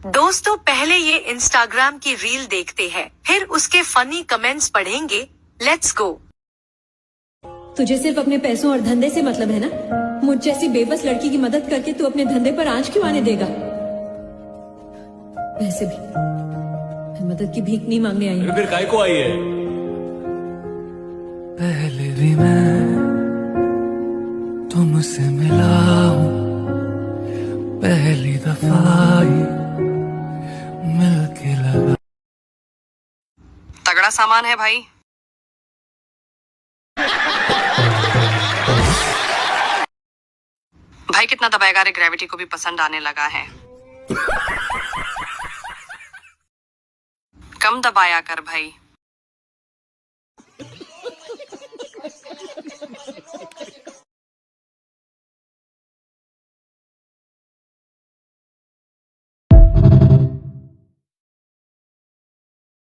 दोस्तों पहले ये इंस्टाग्राम की रील देखते हैं, फिर उसके फनी कमेंट्स पढ़ेंगे। Let's go. तुझे सिर्फ अपने पैसों और धंधे से मतलब है ना? मुझ जैसी बेबस लड़की की मदद करके तू अपने धंधे पर आंच क्यों आने देगा? वैसे भी मैं मदद की भीख नहीं मांगने आई हूँ। फिर काय को आई है? पहले भी मैं तुमसे मिला हूँ, पहली दफा ही मिलके लगा। तगड़ा सामान है भाई। भाई कितना दबाएगा रे, ग्रेविटी को भी पसंद आने लगा है। कम दबाया कर भाई।